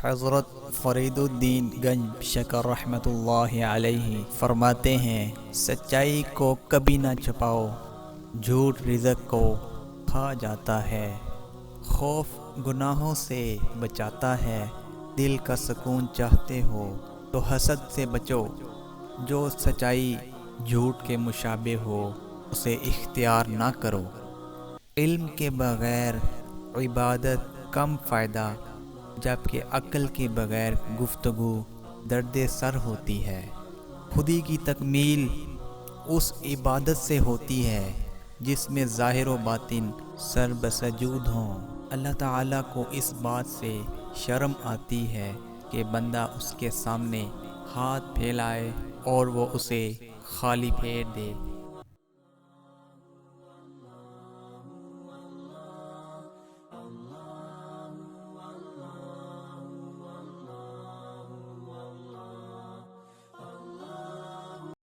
حضرت فرید الدین گنج شکر رحمۃ اللہ علیہ فرماتے ہیں، سچائی کو کبھی نہ چھپاؤ، جھوٹ رزق کو کھا جاتا ہے۔ خوف گناہوں سے بچاتا ہے، دل کا سکون چاہتے ہو تو حسد سے بچو۔ جو سچائی جھوٹ کے مشابہ ہو اسے اختیار نہ کرو۔ علم کے بغیر عبادت کم فائدہ، جبکہ عقل کے بغیر گفتگو درد سر ہوتی ہے۔ خودی کی تکمیل اس عبادت سے ہوتی ہے جس میں ظاہر و باطن سر بسجود ہوں۔ اللہ تعالیٰ کو اس بات سے شرم آتی ہے کہ بندہ اس کے سامنے ہاتھ پھیلائے اور وہ اسے خالی پھیر دے۔